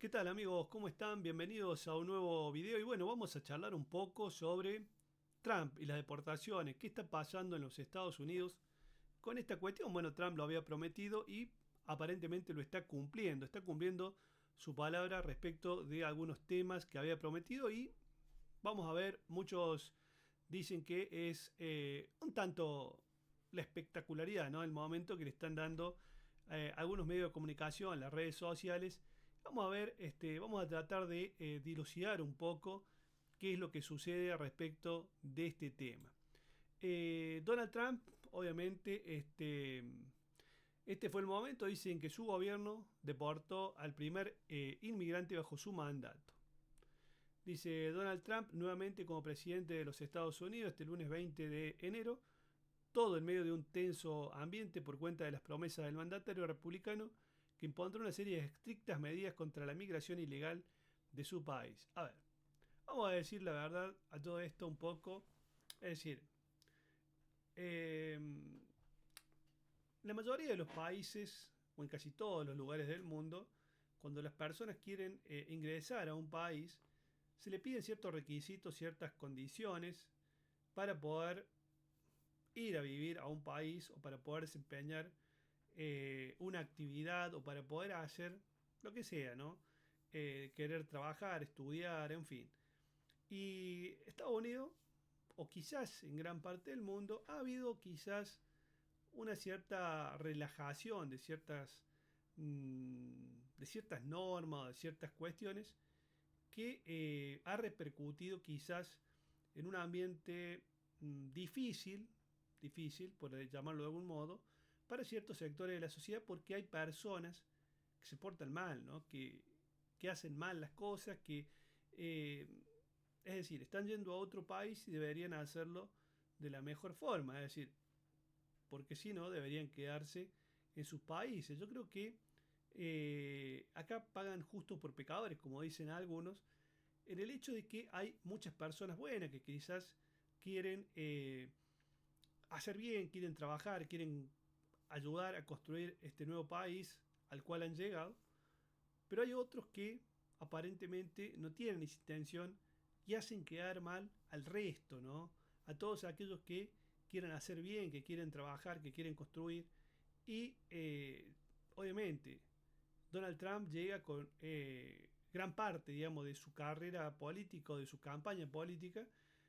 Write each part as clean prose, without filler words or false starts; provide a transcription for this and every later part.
¿Qué tal amigos? ¿Cómo están? Bienvenidos a un nuevo video y bueno, vamos a charlar un poco sobre Trump y las deportaciones. ¿Qué está pasando en los Estados Unidos con esta cuestión? Bueno, Trump lo había prometido y aparentemente lo está cumpliendo. Está cumpliendo su palabra respecto de algunos temas que había prometido y vamos a ver, muchos dicen que es un tanto la espectacularidad, ¿no? El momento que le están dando algunos medios de comunicación, las redes sociales. Vamos a ver, vamos a tratar de dilucidar un poco qué es lo que sucede respecto de este tema. Donald Trump, obviamente, este fue el momento, dicen que su gobierno deportó al primer inmigrante bajo su mandato. Dice Donald Trump nuevamente como presidente de los Estados Unidos este lunes 20 de enero, todo en medio de un tenso ambiente por cuenta de las promesas del mandatario republicano que impondrá una serie de estrictas medidas contra la migración ilegal de su país. A ver, vamos a decir la verdad a todo esto un poco. Es decir, eh, la mayoría de los países, o en casi todos los lugares del mundo, cuando las personas quieren ingresar a un país, se le piden ciertos requisitos, ciertas condiciones para poder ir a vivir a un país o para poder desempeñar una actividad o para poder hacer lo que sea, ¿no? Querer trabajar, estudiar, en fin. Y Estados Unidos, o quizás en gran parte del mundo, ha habido quizás una cierta relajación de ciertas normas, de ciertas cuestiones que ha repercutido quizás en un ambiente difícil, por llamarlo de algún modo, para ciertos sectores de la sociedad porque hay personas que se portan mal, ¿no? Que hacen mal las cosas, eh, es decir, están yendo a otro país y deberían hacerlo de la mejor forma, es decir, porque si no deberían quedarse en sus países. Yo creo que acá pagan justo por pecadores, como dicen algunos, en el hecho de que hay muchas personas buenas que quizás quieren hacer bien, quieren trabajar, quieren ayudar a construir este nuevo país al cual han llegado, pero hay otros que aparentemente no tienen esa intención y hacen quedar mal al resto, ¿no? A todos aquellos que quieren hacer bien, que quieren trabajar, que quieren construir. Y obviamente Donald Trump llega con gran parte, digamos, de su carrera política, de su campaña política,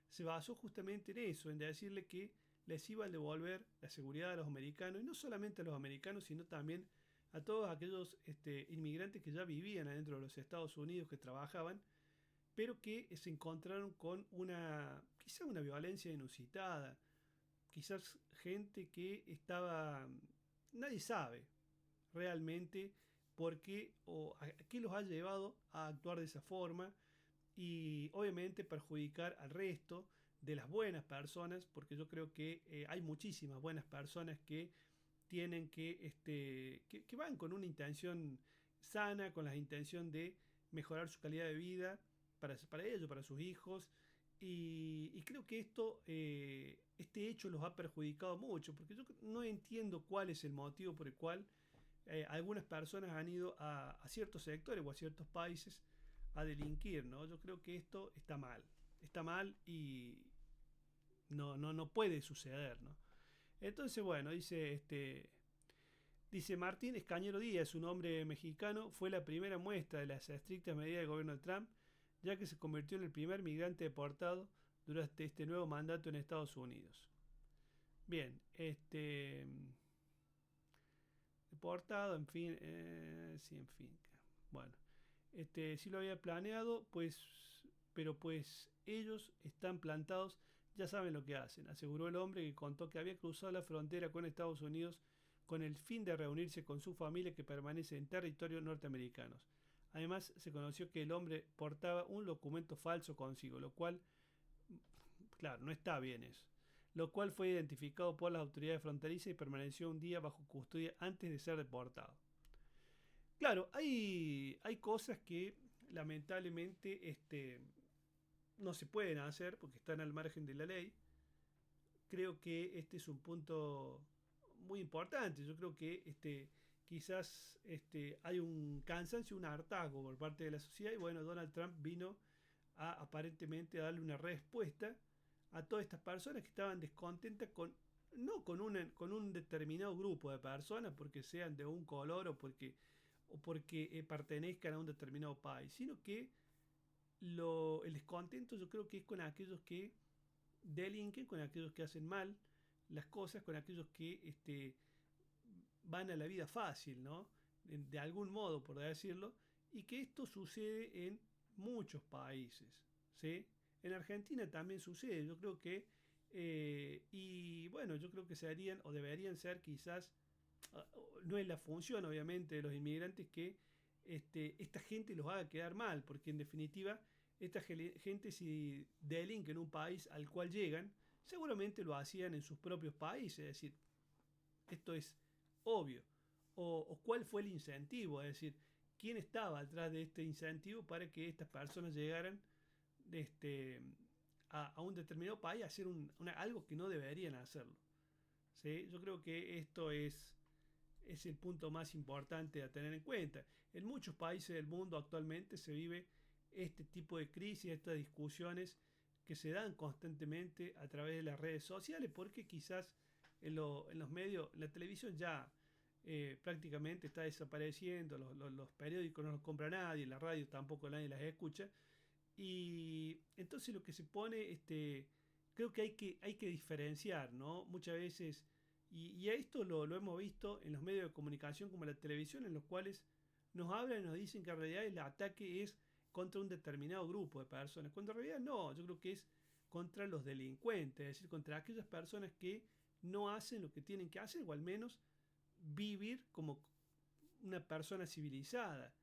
se basó justamente en eso, en decirle que les iba a devolver la seguridad a los americanos, y no solamente a los americanos, sino también a todos aquellos inmigrantes que ya vivían adentro de los Estados Unidos, que trabajaban, pero que se encontraron con quizá una violencia inusitada, quizás gente que estaba, nadie sabe realmente por qué o a qué los ha llevado a actuar de esa forma y obviamente perjudicar al resto de las buenas personas, porque yo creo que hay muchísimas buenas personas que tienen que van con una intención sana, con la intención de mejorar su calidad de vida para ellos, para sus hijos. Y creo que este hecho los ha perjudicado mucho, porque yo no entiendo cuál es el motivo por el cual algunas personas han ido a ciertos sectores o a ciertos países a delinquir, ¿no? Yo creo que esto está mal y no puede suceder, ¿no? Entonces, bueno, dice Martín Escañero Díaz, un hombre mexicano, fue la primera muestra de las estrictas medidas del gobierno de Trump, ya que se convirtió en el primer migrante deportado durante este nuevo mandato en Estados Unidos. Bien, deportado, en fin, sí, en fin. Bueno, sí lo había planeado, pues, pero pues ellos están plantados, ya saben lo que hacen, aseguró el hombre que contó que había cruzado la frontera con Estados Unidos con el fin de reunirse con su familia que permanece en territorio norteamericano. Además, se conoció que el hombre portaba un documento falso consigo, lo cual, claro, no está bien eso. Lo cual fue identificado por las autoridades fronterizas y permaneció un día bajo custodia antes de ser deportado. Claro, hay cosas que lamentablemente no se pueden hacer porque están al margen de la ley. Creo que este es un punto muy importante. Yo creo que quizás hay un cansancio, un hartazgo por parte de la sociedad y bueno, Donald Trump vino a aparentemente a darle una respuesta a todas estas personas que estaban descontentas con, no con un determinado grupo de personas, porque sean de un color o porque pertenezcan a un determinado país, sino que el descontento yo creo que es con aquellos que delinquen, con aquellos que hacen mal las cosas, con aquellos que van a la vida fácil, ¿no? De algún modo, por decirlo, y que esto sucede en muchos países, ¿sí? En Argentina también sucede, yo creo que, y bueno, yo creo que serían o deberían ser quizás, no es la función obviamente de los inmigrantes que esta gente los haga quedar mal, porque en definitiva, esta gente si delinque en un país al cual llegan, seguramente lo hacían en sus propios países, es decir, esto es obvio. O cuál fue el incentivo, es decir, quién estaba atrás de este incentivo para que estas personas llegaran este, a un determinado país a hacer algo que no deberían hacerlo. ¿Sí? Yo creo que esto es el punto más importante a tener en cuenta. En muchos países del mundo actualmente se vive este tipo de crisis, estas discusiones que se dan constantemente a través de las redes sociales, porque quizás en los medios, la televisión ya prácticamente está desapareciendo, los periódicos no los compra nadie, la radio tampoco nadie las escucha, y entonces lo que se pone, creo que hay que diferenciar, ¿no? Muchas veces, y a esto lo hemos visto en los medios de comunicación como la televisión, en los cuales nos hablan y nos dicen que en realidad el ataque es contra un determinado grupo de personas, cuando en realidad no, yo creo que es contra los delincuentes, es decir, contra aquellas personas que no hacen lo que tienen que hacer, o al menos vivir como una persona civilizada.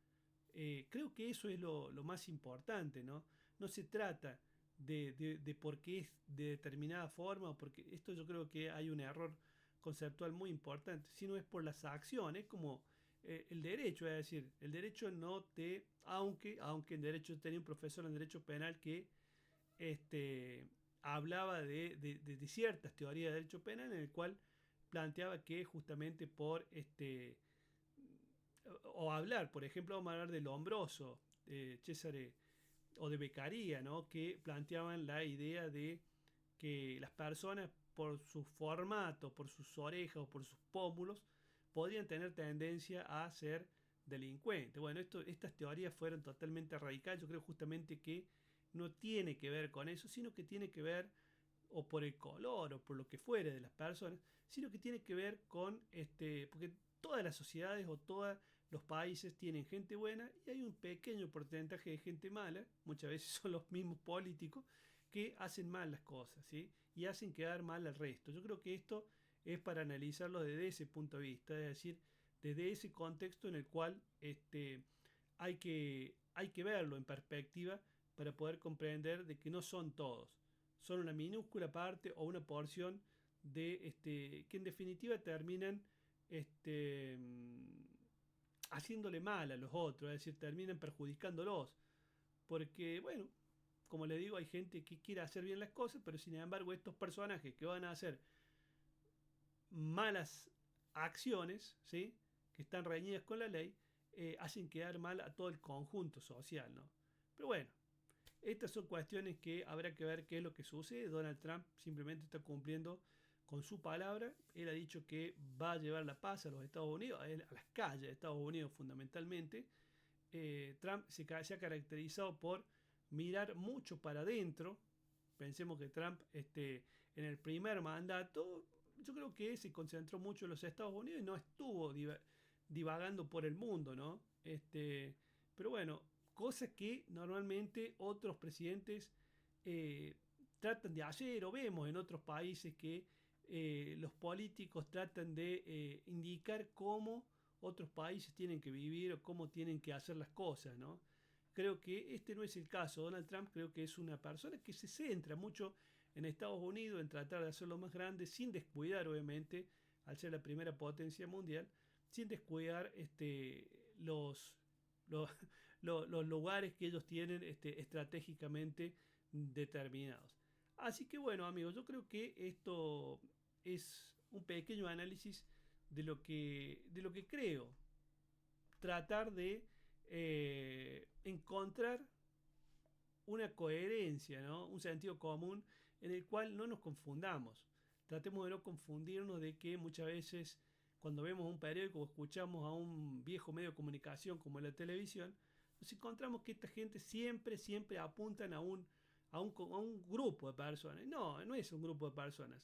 Creo que eso es lo más importante, ¿no? No se trata de por qué es de determinada forma, o porque esto yo creo que hay un error conceptual muy importante, sino es por las acciones, como el derecho, es decir, el derecho no te, aunque en derecho tenía un profesor en derecho penal que este, hablaba de ciertas teorías de derecho penal en el cual planteaba que justamente por o hablar, por ejemplo, vamos a hablar de Lombroso, de César o de Beccaria, ¿no? Que planteaban la idea de que las personas por su formato, por sus orejas o por sus pómulos, podrían tener tendencia a ser delincuentes. Bueno, estas teorías fueron totalmente radicales. Yo creo justamente que no tiene que ver con eso, sino que tiene que ver o por el color o por lo que fuere de las personas, sino que tiene que ver con porque todas las sociedades o todos los países tienen gente buena y hay un pequeño porcentaje de gente mala, muchas veces son los mismos políticos, que hacen mal las cosas, ¿sí? Y hacen quedar mal al resto. Yo creo que esto es para analizarlo desde ese punto de vista, es decir, desde ese contexto en el cual hay que verlo en perspectiva para poder comprender de que no son todos, son una minúscula parte o una porción de que en definitiva terminan este, haciéndole mal a los otros, es decir, terminan perjudicándolos. Porque, bueno, como le digo, hay gente que quiere hacer bien las cosas, pero sin embargo estos personajes que van a hacer malas acciones, ¿sí? Que están reñidas con la ley, hacen quedar mal a todo el conjunto social, ¿no? Pero bueno, estas son cuestiones que habrá que ver qué es lo que sucede. Donald Trump simplemente está cumpliendo con su palabra. Él ha dicho que va a llevar la paz a los Estados Unidos, a las calles de Estados Unidos fundamentalmente. Trump se ha caracterizado por mirar mucho para adentro. Pensemos que Trump en el primer mandato yo creo que se concentró mucho en los Estados Unidos y no estuvo divagando por el mundo, ¿no? Pero bueno, cosas que normalmente otros presidentes eh, tratan de hacer o vemos en otros países que los políticos tratan de indicar cómo otros países tienen que vivir o cómo tienen que hacer las cosas, ¿no? Creo que este no es el caso. Donald Trump creo que es una persona que se centra mucho en Estados Unidos en tratar de hacerlo más grande sin descuidar, obviamente, al ser la primera potencia mundial, sin descuidar los, los lugares que ellos tienen estratégicamente determinados. Así que bueno, amigos, yo creo que esto es un pequeño análisis de lo que creo. Tratar de encontrar una coherencia, ¿no? Un sentido común en el cual no nos confundamos. Tratemos de no confundirnos, de que muchas veces cuando vemos un periódico o escuchamos a un viejo medio de comunicación como la televisión, nos encontramos que esta gente siempre apuntan a un grupo de personas. No, no es un grupo de personas.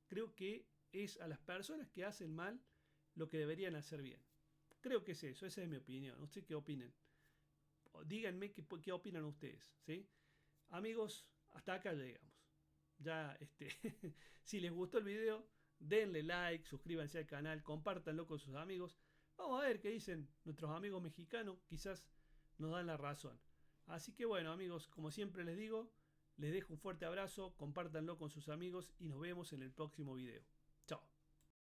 Creo que es a las personas que hacen mal lo que deberían hacer bien. Creo que es eso, esa es mi opinión. No sé qué opinen. Díganme qué opinan ustedes, ¿sí? Amigos, hasta acá llegamos. Ya, si les gustó el video, denle like, suscríbanse al canal, compártanlo con sus amigos. Vamos a ver qué dicen nuestros amigos mexicanos, quizás nos dan la razón. Así que bueno, amigos, como siempre les digo, les dejo un fuerte abrazo, compártanlo con sus amigos y nos vemos en el próximo video.